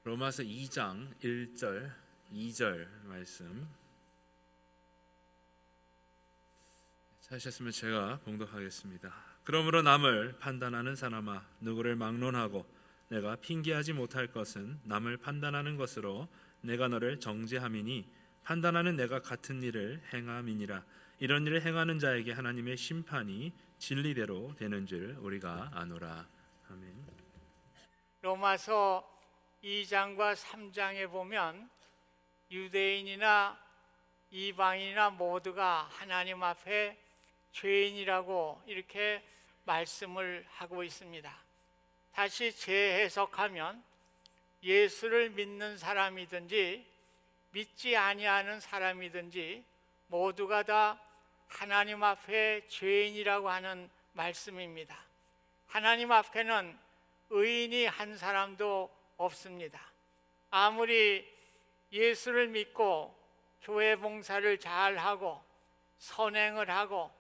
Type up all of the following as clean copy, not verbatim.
로마서 2장 1절 2절 말씀 찾으셨으면 제가 봉독하겠습니다. 그러므로 남을 판단하는 사람아, 누구를 막론하고 내가 핑계하지 못할 것은 남을 판단하는 것으로 내가 너를 정죄함이니 판단하는 내가 같은 일을 행함이니라. 이런 일을 행하는 자에게 하나님의 심판이 진리대로 되는 줄 우리가 아노라. 아멘. 로마서 2장과 3장에 보면 유대인이나 이방인이나 모두가 하나님 앞에 죄인이라고 이렇게 말씀을 하고 있습니다. 다시 재해석하면 예수를 믿는 사람이든지 믿지 아니하는 사람이든지 모두가 다 하나님 앞에 죄인이라고 하는 말씀입니다. 하나님 앞에는 의인이 한 사람도 없습니다. 아무리 예수를 믿고 교회 봉사를 잘하고 선행을 하고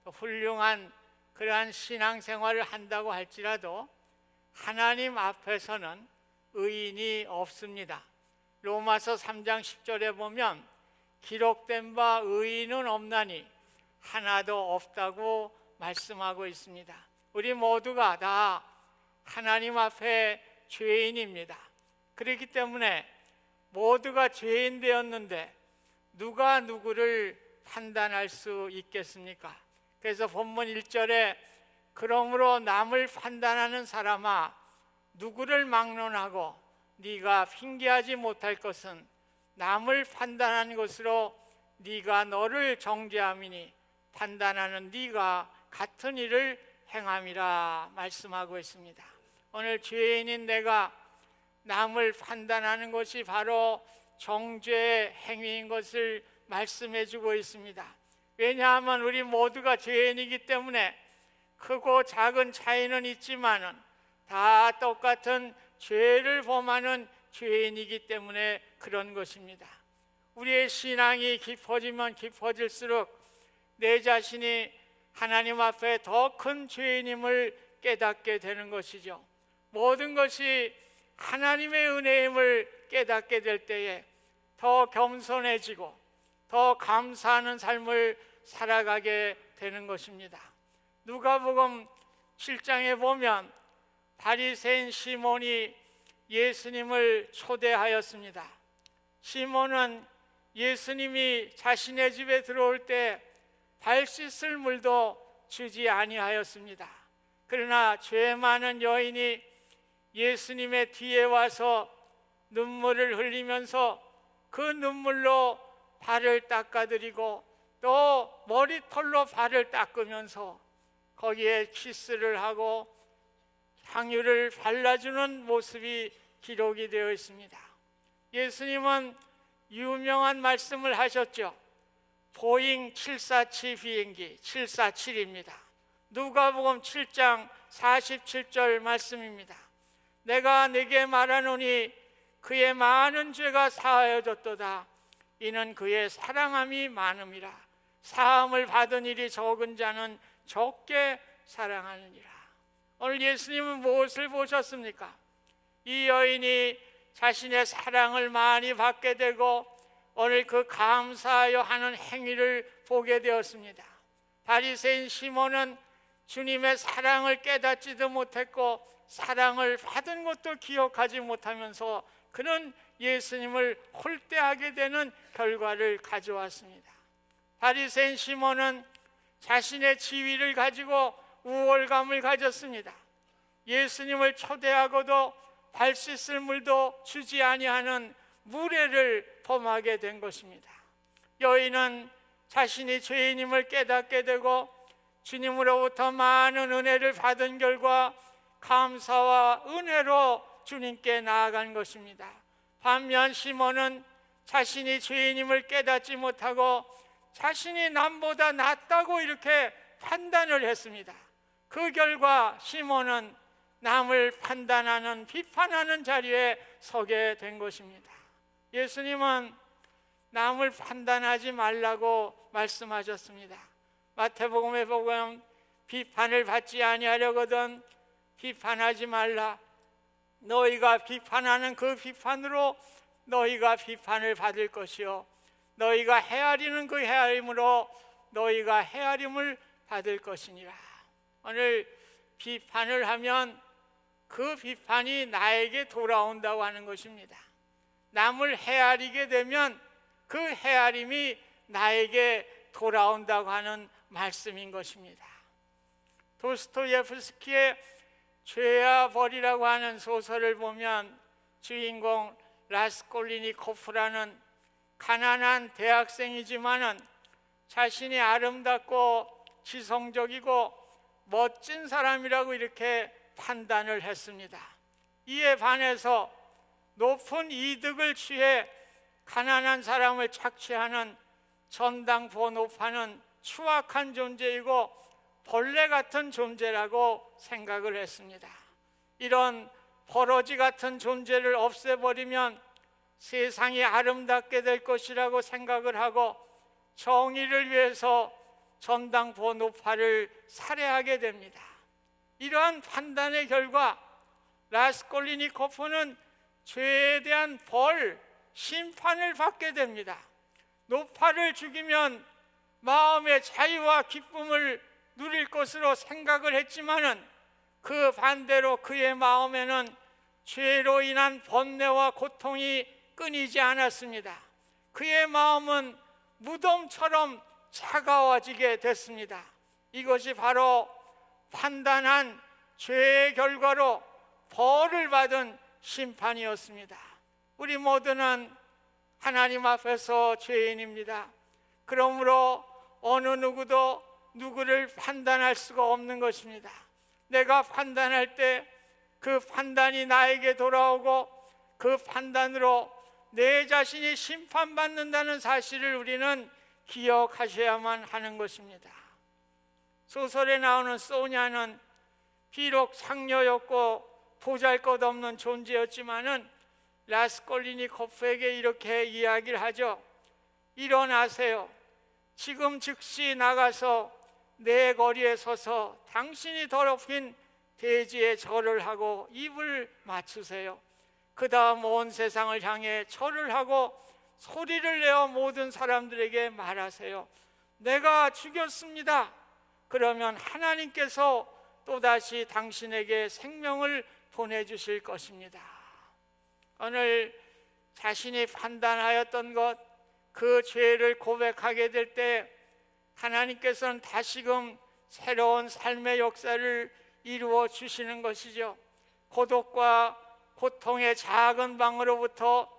또 훌륭한 그러한 신앙생활을 한다고 할지라도 하나님 앞에서는 의인이 없습니다. 로마서 3장 10절에 보면 기록된 바 의인은 없나니 하나도 없다고 말씀하고 있습니다. 우리 모두가 다 하나님 앞에 죄인입니다. 그렇기 때문에 모두가 죄인 되었는데 누가 누구를 판단할 수 있겠습니까? 그래서 본문 1절에 그러므로 남을 판단하는 사람아, 누구를 막론하고 네가 핑계하지 못할 것은 남을 판단하는 것으로 네가 너를 정죄함이니 판단하는 네가 같은 일을 행함이라 말씀하고 있습니다. 오늘 죄인인 내가 남을 판단하는 것이 바로 정죄의 행위인 것을 말씀해 주고 있습니다. 왜냐하면 우리 모두가 죄인이기 때문에 크고 작은 차이는 있지만은 다 똑같은 죄를 범하는 죄인이기 때문에 그런 것입니다. 우리의 신앙이 깊어지면 깊어질수록 내 자신이 하나님 앞에 더 큰 죄인임을 깨닫게 되는 것이죠. 모든 것이 하나님의 은혜임을 깨닫게 될 때에 더 겸손해지고 더 감사하는 삶을 살아가게 되는 것입니다. 누가복음 7장에 보면 바리새인 시몬이 예수님을 초대하였습니다. 시몬은 예수님이 자신의 집에 들어올 때 발 씻을 물도 주지 아니하였습니다. 그러나 죄 많은 여인이 예수님의 뒤에 와서 눈물을 흘리면서 그 눈물로 발을 닦아드리고 또 머리털로 발을 닦으면서 거기에 키스를 하고 향유를 발라주는 모습이 기록이 되어 있습니다. 예수님은 유명한 말씀을 하셨죠. 보잉 747 비행기 747입니다. 누가복음 7장 47절 말씀입니다. 내가 네게 말하노니 그의 많은 죄가 사하여졌도다. 이는 그의 사랑함이 많음이라. 사함을 받은 일이 적은 자는 적게 사랑하느니라. 오늘 예수님은 무엇을 보셨습니까? 이 여인이 자신의 사랑을 많이 받게 되고 오늘 그 감사하여 하는 행위를 보게 되었습니다. 바리새인 시몬은 주님의 사랑을 깨닫지도 못했고 사랑을 받은 것도 기억하지 못하면서 그는 예수님을 홀대하게 되는 결과를 가져왔습니다. 바리새인 시몬은 자신의 지위를 가지고 우월감을 가졌습니다. 예수님을 초대하고도 발 씻을 물도 주지 아니하는 무례를 범하게 된 것입니다. 여인은 자신이 죄인임을 깨닫게 되고 주님으로부터 많은 은혜를 받은 결과 감사와 은혜로 주님께 나아간 것입니다. 반면 시몬은 자신이 죄인임을 깨닫지 못하고 자신이 남보다 낫다고 이렇게 판단을 했습니다. 그 결과 시몬은 남을 판단하는 비판하는 자리에 서게 된 것입니다. 예수님은 남을 판단하지 말라고 말씀하셨습니다. 마태복음에 보면 비판을 받지 아니하려거든 비판하지 말라. 너희가 비판하는 그 비판으로 너희가 비판을 받을 것이요 너희가 헤아리는 그 헤아림으로 너희가 헤아림을 받을 것이니라. 오늘 비판을 하면 그 비판이 나에게 돌아온다고 하는 것입니다. 남을 헤아리게 되면 그 헤아림이 나에게 돌아온다고 하는 말씀인 것입니다. 도스토예프스키의 죄와 벌이라고 하는 소설을 보면 주인공 라스콜리니코프라는 가난한 대학생이지만은 자신이 아름답고 지성적이고 멋진 사람이라고 이렇게 판단을 했습니다. 이에 반해서 높은 이득을 취해 가난한 사람을 착취하는 전당포 노파는 추악한 존재이고 벌레 같은 존재라고 생각을 했습니다. 이런 버러지 같은 존재를 없애버리면 세상이 아름답게 될 것이라고 생각을 하고 정의를 위해서 전당포 노파를 살해하게 됩니다. 이러한 판단의 결과 라스콜리니코프는 죄에 대한 벌, 심판을 받게 됩니다. 노파를 죽이면 마음의 자유와 기쁨을 누릴 것으로 생각을 했지만은 그 반대로 그의 마음에는 죄로 인한 번뇌와 고통이 끊이지 않았습니다. 그의 마음은 무덤처럼 차가워지게 됐습니다. 이것이 바로 판단한 죄의 결과로 벌을 받은 심판이었습니다. 우리 모두는 하나님 앞에서 죄인입니다. 그러므로 어느 누구도 누구를 판단할 수가 없는 것입니다. 내가 판단할 때 그 판단이 나에게 돌아오고 그 판단으로 내 자신이 심판받는다는 사실을 우리는 기억하셔야만 하는 것입니다. 소설에 나오는 소냐는 비록 상녀였고 보잘것없는 존재였지만은 라스콜리니코프에게 이렇게 이야기를 하죠. 일어나세요. 지금 즉시 나가서 내 거리에 서서 당신이 더럽힌 대지에 절을 하고 입을 맞추세요. 그 다음 온 세상을 향해 절을 하고 소리를 내어 모든 사람들에게 말하세요. 내가 죽였습니다. 그러면 하나님께서 또다시 당신에게 생명을 보내주실 것입니다. 오늘 자신이 판단하였던 것, 그 죄를 고백하게 될 때 하나님께서는 다시금 새로운 삶의 역사를 이루어 주시는 것이죠. 고독과 고통의 작은 방으로부터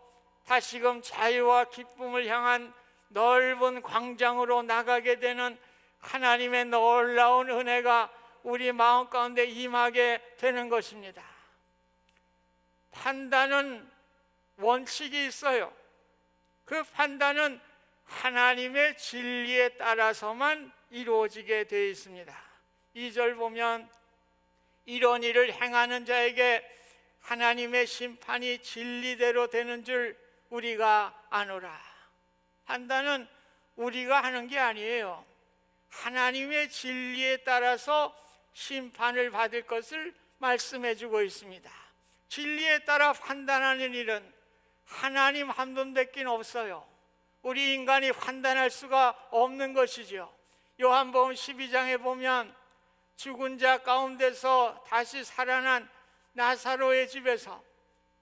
다시금 자유와 기쁨을 향한 넓은 광장으로 나가게 되는 하나님의 놀라운 은혜가 우리 마음 가운데 임하게 되는 것입니다. 판단은 원칙이 있어요. 그 판단은 하나님의 진리에 따라서만 이루어지게 되어 있습니다. 2절 보면 이런 일을 행하는 자에게 하나님의 심판이 진리대로 되는 줄 우리가 아노라. 판단은 우리가 하는 게 아니에요. 하나님의 진리에 따라서 심판을 받을 것을 말씀해 주고 있습니다. 진리에 따라 판단하는 일은 하나님 한 분밖에 없어요. 우리 인간이 판단할 수가 없는 것이죠. 요한복음 12장에 보면 죽은 자 가운데서 다시 살아난 나사로의 집에서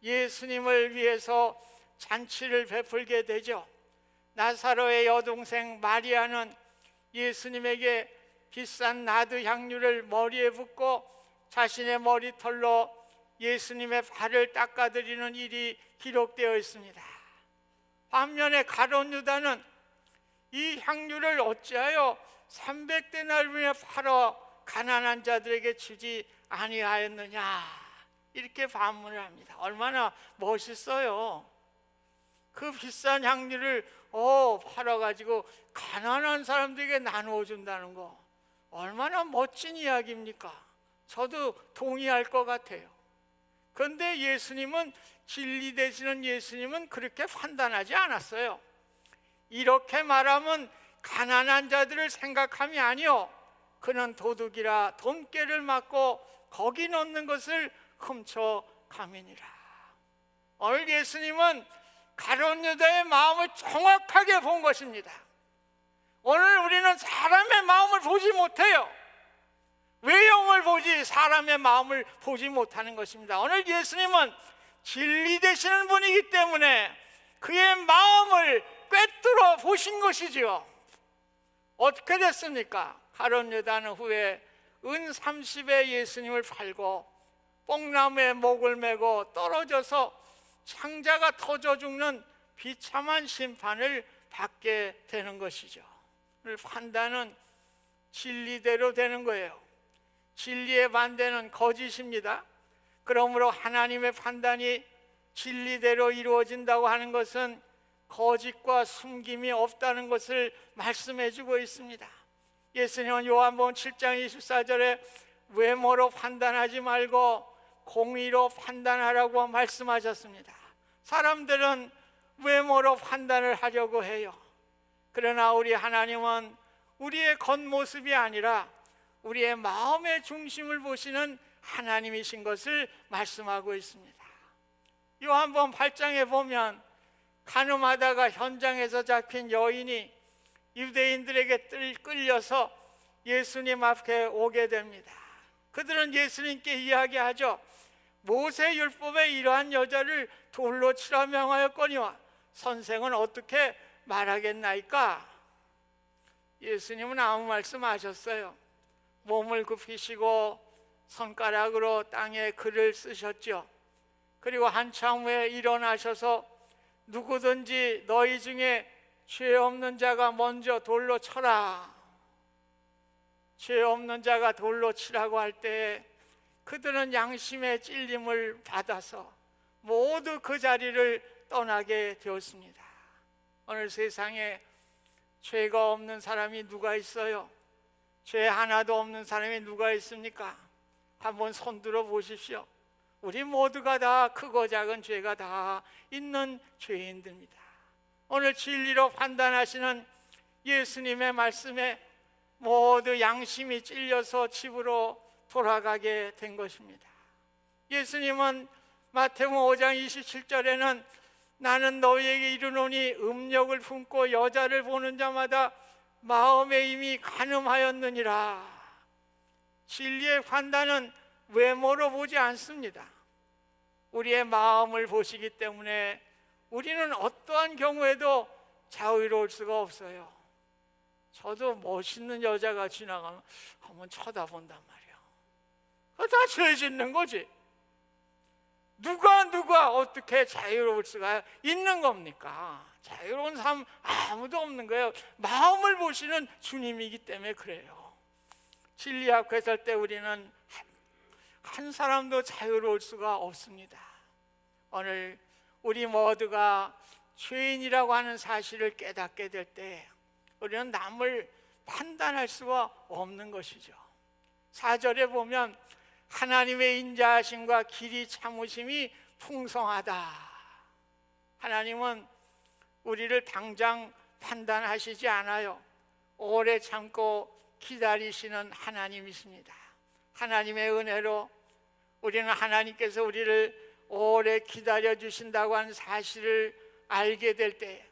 예수님을 위해서 잔치를 베풀게 되죠. 나사로의 여동생 마리아는 예수님에게 비싼 나드 향유를 머리에 붓고 자신의 머리털로 예수님의 발을 닦아드리는 일이 기록되어 있습니다. 반면에 가룟 유다는 이 향유를 어찌하여 300데나리온에 팔아 가난한 자들에게 주지 아니하였느냐, 이렇게 반문을 합니다. 얼마나 멋있어요. 그 비싼 향유를 팔아가지고 가난한 사람들에게 나누어 준다는 거 얼마나 멋진 이야기입니까? 저도 동의할 것 같아요. 그런데 예수님은, 진리 되시는 예수님은 그렇게 판단하지 않았어요. 이렇게 말하면 가난한 자들을 생각함이 아니요, 그는 도둑이라 돈깨를 맞고 거기 넣는 것을 훔쳐 감이니라. 오늘 예수님은 가룟 유다의 마음을 정확하게 본 것입니다. 오늘 우리는 사람의 마음을 보지 못해요. 외형을 보지 사람의 마음을 보지 못하는 것입니다. 오늘 예수님은 진리 되시는 분이기 때문에 그의 마음을 꿰뚫어 보신 것이지요. 어떻게 됐습니까? 가룟 유다는 후에 은 30에 예수님을 팔고 뽕나무에 목을 메고 떨어져서 창자가 터져 죽는 비참한 심판을 받게 되는 것이죠. 판단은 진리대로 되는 거예요. 진리의 반대는 거짓입니다. 그러므로 하나님의 판단이 진리대로 이루어진다고 하는 것은 거짓과 숨김이 없다는 것을 말씀해 주고 있습니다. 예수님은 요한복음 7장 24절에 외모로 판단하지 말고 공의로 판단하라고 말씀하셨습니다. 사람들은 외모로 판단을 하려고 해요. 그러나 우리 하나님은 우리의 겉모습이 아니라 우리의 마음의 중심을 보시는 하나님이신 것을 말씀하고 있습니다. 요한복음 8장에 보면 간음하다가 현장에서 잡힌 여인이 유대인들에게 끌려서 예수님 앞에 오게 됩니다. 그들은 예수님께 이야기하죠. 모세율법에 이러한 여자를 돌로 치라 명하였거니와 선생은 어떻게 말하겠나이까? 예수님은 아무 말씀하셨어요. 몸을 굽히시고 손가락으로 땅에 글을 쓰셨죠. 그리고 한참 후에 일어나셔서 누구든지 너희 중에 죄 없는 자가 먼저 돌로 쳐라. 죄 없는 자가 돌로 치라고 할 때 그들은 양심의 찔림을 받아서 모두 그 자리를 떠나게 되었습니다. 오늘 세상에 죄가 없는 사람이 누가 있어요? 죄 하나도 없는 사람이 누가 있습니까? 한번 손들어 보십시오. 우리 모두가 다 크고 작은 죄가 다 있는 죄인들입니다. 오늘 진리로 판단하시는 예수님의 말씀에 모두 양심이 찔려서 집으로 돌아가게 된 것입니다. 예수님은 마태복음 5장 27절에는 나는 너희에게 이르노니 음욕을 품고 여자를 보는 자마다 마음에 이미 간음하였느니라. 진리의 판단은 외모로 보지 않습니다. 우리의 마음을 보시기 때문에 우리는 어떠한 경우에도 자유로울 수가 없어요. 저도 멋있는 여자가 지나가면 한번 쳐다본단 말이에요. 그거 다 죄 짓는 거지. 누가 어떻게 자유로울 수가 있는 겁니까? 자유로운 삶 아무도 없는 거예요. 마음을 보시는 주님이기 때문에 그래요. 진리 앞에 설 때 우리는 한 사람도 자유로울 수가 없습니다. 오늘 우리 모두가 죄인이라고 하는 사실을 깨닫게 될 때 우리는 남을 판단할 수가 없는 것이죠. 4절에 보면 하나님의 인자하심과 길이 참으심이 풍성하다. 하나님은 우리를 당장 판단하시지 않아요. 오래 참고 기다리시는 하나님이십니다. 하나님의 은혜로 우리는 하나님께서 우리를 오래 기다려 주신다고 하는 사실을 알게 될 때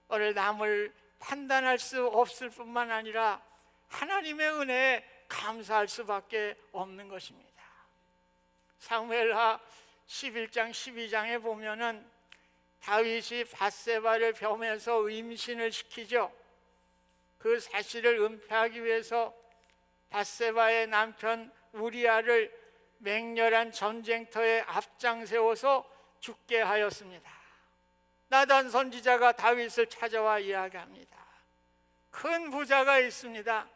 오늘 남을 판단할 수 없을 뿐만 아니라 하나님의 은혜에 감사할 수밖에 없는 것입니다. 사무엘하 11장 12장에 보면은 다윗이 밧세바를 벼면서 임신을 시키죠. 그 사실을 은폐하기 위해서 밧세바의 남편 우리아를 맹렬한 전쟁터에 앞장 세워서 죽게 하였습니다. 나단 선지자가 다윗을 찾아와 이야기합니다. 큰 부자가 있습니다.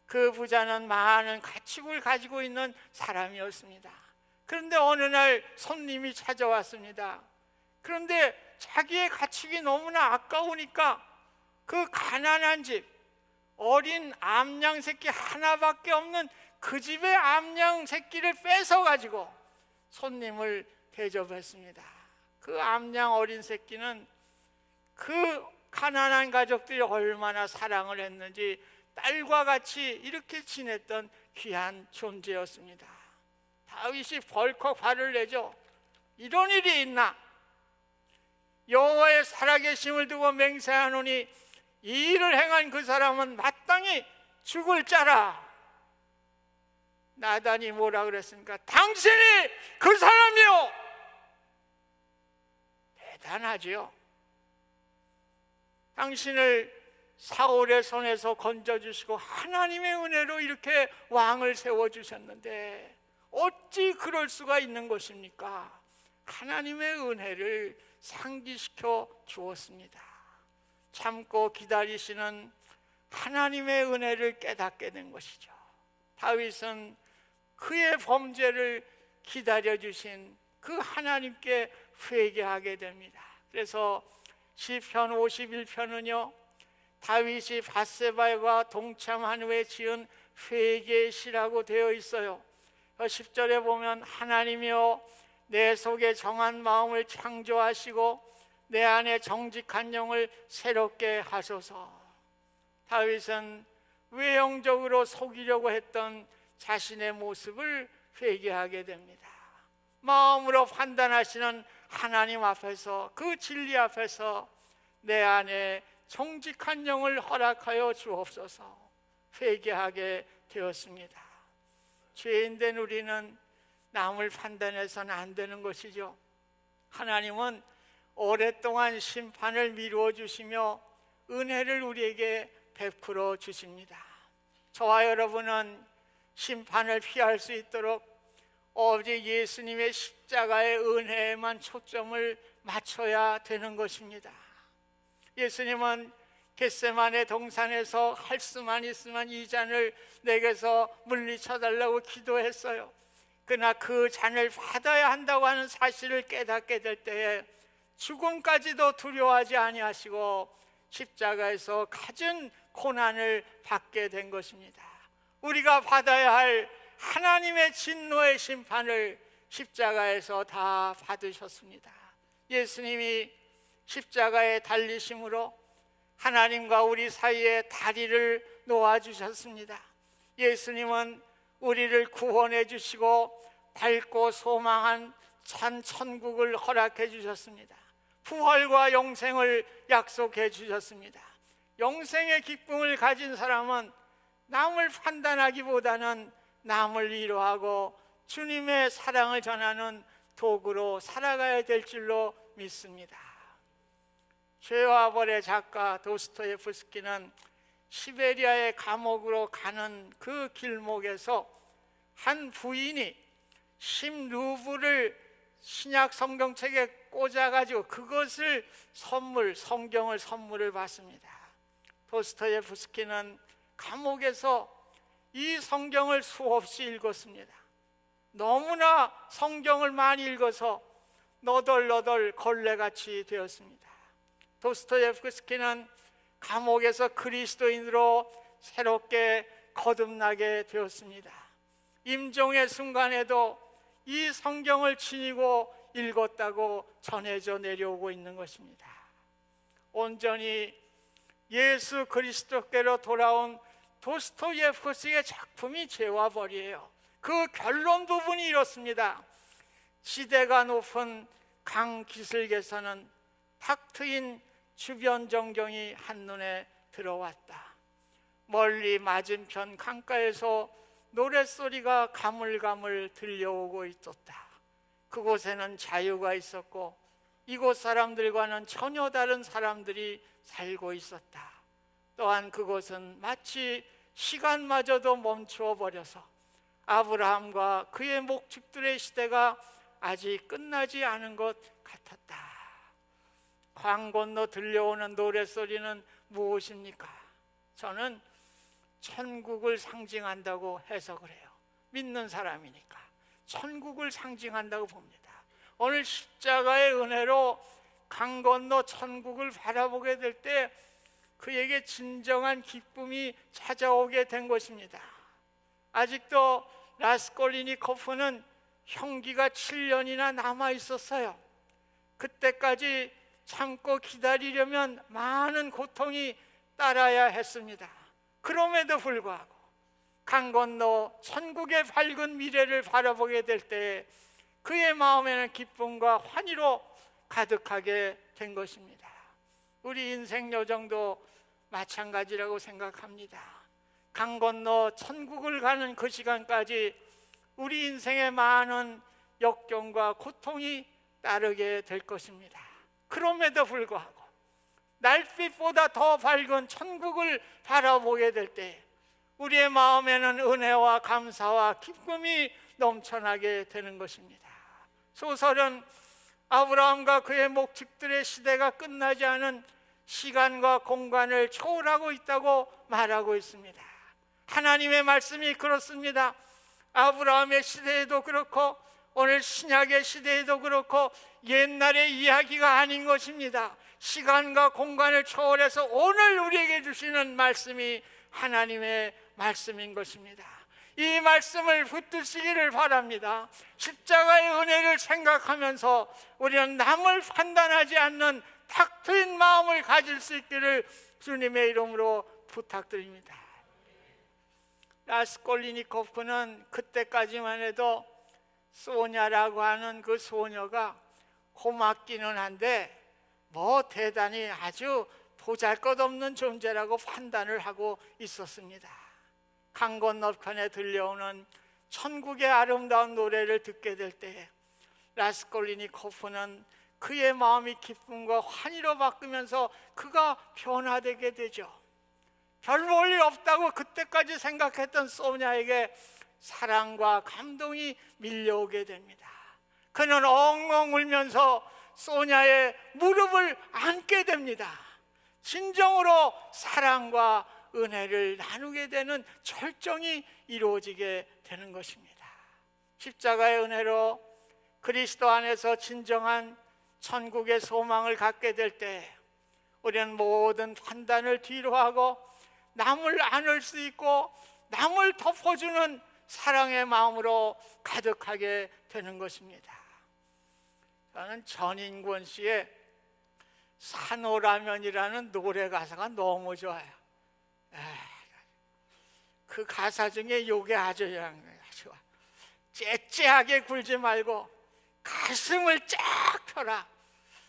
그 부자는 많은 가축을 가지고 있는 사람이었습니다. 그런데 어느 날 손님이 찾아왔습니다. 그런데 자기의 가축이 너무나 아까우니까 그 가난한 집, 어린 암양 새끼 하나밖에 없는 그 집의 암양 새끼를 뺏어가지고 손님을 대접했습니다. 그 암양 어린 새끼는 그 가난한 가족들이 얼마나 사랑을 했는지 딸과 같이 이렇게 지냈던 귀한 존재였습니다. 다윗이 벌컥 화를 내죠. 이런 일이 있나? 여호와의 살아계심을 두고 맹세하노니 이 일을 행한 그 사람은 마땅히 죽을 자라. 나단이 뭐라 그랬습니까? 당신이 그 사람이요. 대단하지요. 당신을 사울의 손에서 건져주시고 하나님의 은혜로 이렇게 왕을 세워주셨는데 어찌 그럴 수가 있는 것입니까? 하나님의 은혜를 상기시켜 주었습니다. 참고 기다리시는 하나님의 은혜를 깨닫게 된 것이죠. 다윗은 그의 범죄를 기다려주신 그 하나님께 회개하게 됩니다. 그래서 시편 51편은요 다윗이 밧세바와 동참한 후에 지은 회개의 시라고 되어 있어요. 10절에 보면 하나님이여 내 속에 정한 마음을 창조하시고 내 안에 정직한 영을 새롭게 하소서. 다윗은 외형적으로 속이려고 했던 자신의 모습을 회개하게 됩니다. 마음으로 판단하시는 하나님 앞에서, 그 진리 앞에서 내 안에 정직한 영을 허락하여 주옵소서. 회개하게 되었습니다. 죄인된 우리는 남을 판단해서는 안 되는 것이죠. 하나님은 오랫동안 심판을 미루어 주시며 은혜를 우리에게 베풀어 주십니다. 저와 여러분은 심판을 피할 수 있도록 오직 예수님의 십자가의 은혜에만 초점을 맞춰야 되는 것입니다. 예수님은 겟세마네 동산에서 할 수만 있으면 이 잔을 내게서 물리쳐달라고 기도했어요. 그러나 그 잔을 받아야 한다고 하는 사실을 깨닫게 될 때에 죽음까지도 두려워하지 아니하시고 십자가에서 갖은 고난을 받게 된 것입니다. 우리가 받아야 할 하나님의 진노의 심판을 십자가에서 다 받으셨습니다. 예수님이 십자가에 달리심으로 하나님과 우리 사이에 다리를 놓아주셨습니다. 예수님은 우리를 구원해 주시고 밝고 소망한 산 천국을 허락해 주셨습니다. 부활과 영생을 약속해 주셨습니다. 영생의 기쁨을 가진 사람은 남을 판단하기보다는 남을 위로하고 주님의 사랑을 전하는 도구로 살아가야 될 줄로 믿습니다. 죄와 벌의 작가 도스토예프스키는 시베리아의 감옥으로 가는 그 길목에서 한 부인이 10루블을 신약 성경책에 꽂아가지고 그것을 성경을 선물을 받습니다. 도스토예프스키는 감옥에서 이 성경을 수없이 읽었습니다. 너무나 성경을 많이 읽어서 너덜너덜 걸레같이 되었습니다. 도스토예프스키는 감옥에서 그리스도인으로 새롭게 거듭나게 되었습니다. 임종의 순간에도 이 성경을 지니고 읽었다고 전해져 내려오고 있는 것입니다. 온전히 예수 그리스도께로 돌아온 도스토예프스키의 작품이 죄와 벌이에요. 그 결론 부분이 이렇습니다. 지대가 높은 강 기슭에서는 탁 트인 주변 전경이 한눈에 들어왔다. 멀리 맞은편 강가에서 노랫소리가 가물가물 들려오고 있었다. 그곳에는 자유가 있었고 이곳 사람들과는 전혀 다른 사람들이 살고 있었다. 또한 그곳은 마치 시간마저도 멈추어 버려서 아브라함과 그의 목축들의 시대가 아직 끝나지 않은 것 같았다. 강 건너 들려오는 노랫소리는 무엇입니까? 저는 천국을 상징한다고 해석을 해요. 믿는 사람이니까 천국을 상징한다고 봅니다. 오늘 십자가의 은혜로 강 건너 천국을 바라보게 될 때 그에게 진정한 기쁨이 찾아오게 된 것입니다. 아직도 라스콜리니코프는 형기가 7년이나 남아 있었어요. 그때까지 참고 기다리려면 많은 고통이 따라야 했습니다. 그럼에도 불구하고 강 건너 천국의 밝은 미래를 바라보게 될 때 그의 마음에는 기쁨과 환희로 가득하게 된 것입니다. 우리 인생 여정도 마찬가지라고 생각합니다. 강 건너 천국을 가는 그 시간까지 우리 인생에 많은 역경과 고통이 따르게 될 것입니다. 그럼에도 불구하고 날빛보다 더 밝은 천국을 바라보게 될 때 우리의 마음에는 은혜와 감사와 기쁨이 넘쳐나게 되는 것입니다. 소설은 아브라함과 그의 목축들의 시대가 끝나지 않은 시간과 공간을 초월하고 있다고 말하고 있습니다. 하나님의 말씀이 그렇습니다. 아브라함의 시대에도 그렇고 오늘 신약의 시대에도 그렇고 옛날의 이야기가 아닌 것입니다. 시간과 공간을 초월해서 오늘 우리에게 주시는 말씀이 하나님의 말씀인 것입니다. 이 말씀을 붙드시기를 바랍니다. 십자가의 은혜를 생각하면서 우리는 남을 판단하지 않는 탁 트인 마음을 가질 수 있기를 주님의 이름으로 부탁드립니다. 라스콜리니코프는 그때까지만 해도 소냐라고 하는 그 소녀가 고맙기는 한데 뭐 대단히 아주 보잘것없는 존재라고 판단을 하고 있었습니다. 강 건너편에 들려오는 천국의 아름다운 노래를 듣게 될 때 라스콜리니코프는 그의 마음이 기쁨과 환희로 바뀌면서 그가 변화되게 되죠. 별 볼 일 없다고 그때까지 생각했던 소냐에게 사랑과 감동이 밀려오게 됩니다. 그는 엉엉 울면서 소냐의 무릎을 안게 됩니다. 진정으로 사랑과 은혜를 나누게 되는 절정이 이루어지게 되는 것입니다. 십자가의 은혜로 그리스도 안에서 진정한 천국의 소망을 갖게 될 때 우리는 모든 판단을 뒤로하고 남을 안을 수 있고 남을 덮어주는 사랑의 마음으로 가득하게 되는 것입니다. 저는 전인권 씨의 산호라면이라는 노래 가사가 너무 좋아요. 그 가사 중에 요게 아주 좋아. 째째하게 굴지 말고 가슴을 쫙 펴라.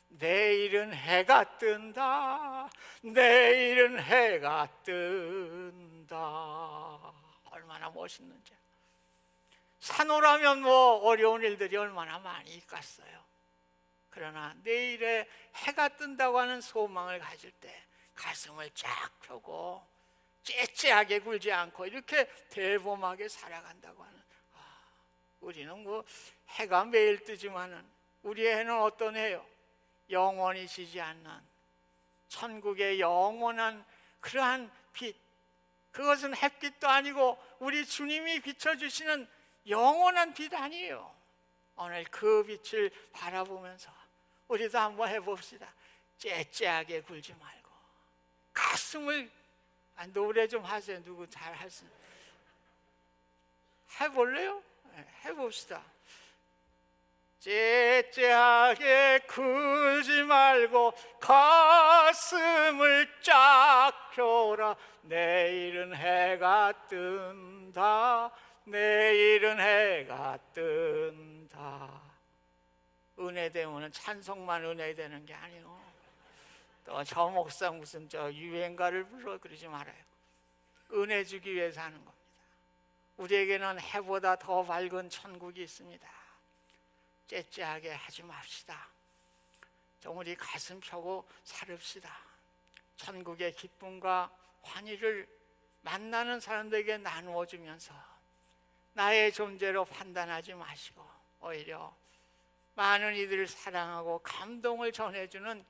내일은 해가 뜬다. 내일은 해가 뜬다. 얼마나 멋있는지. 산호라면 뭐 어려운 일들이 얼마나 많이 있겠어요. 그러나 내일에 해가 뜬다고 하는 소망을 가질 때 가슴을 쫙 펴고 째째하게 굴지 않고 이렇게 대범하게 살아간다고 하는, 우리는 뭐 해가 매일 뜨지만은 우리의 해는 어떤 해요? 영원히 지지 않는 천국의 영원한 그러한 빛, 그것은 햇빛도 아니고 우리 주님이 비춰주시는 영원한 빛 아니에요. 오늘 그 빛을 바라보면서 우리도 한번 해봅시다. 째째하게 굴지 말고 가슴을, 노래 좀 하세요. 누구 잘 할 수 해볼래요? 해봅시다. 째째하게 굴지 말고 가슴을 쫙 펴라. 내일은 해가 뜬다. 내일은 해가 뜬다. 은혜 되면 찬송만 은혜 되는 게 아니에요. 또 저 목사 무슨 저 유행가를 불러 그러지 말아요. 은혜 주기 위해서 하는 겁니다. 우리에게는 해보다 더 밝은 천국이 있습니다. 째째하게 하지 맙시다. 좀 우리 가슴 펴고 살읍시다. 천국의 기쁨과 환희를 만나는 사람들에게 나누어 주면서 나의 존재로 판단하지 마시고 오히려 많은 이들을 사랑하고 감동을 전해주는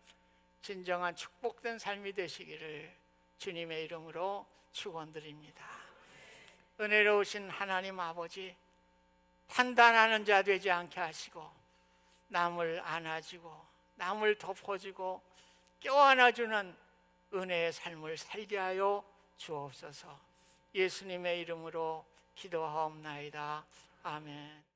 진정한 축복된 삶이 되시기를 주님의 이름으로 축원드립니다. 은혜로우신 하나님 아버지, 판단하는 자 되지 않게 하시고 남을 안아주고 남을 덮어주고 껴안아주는 은혜의 삶을 살게 하여 주옵소서. 예수님의 이름으로 기도하옵나이다. 아멘.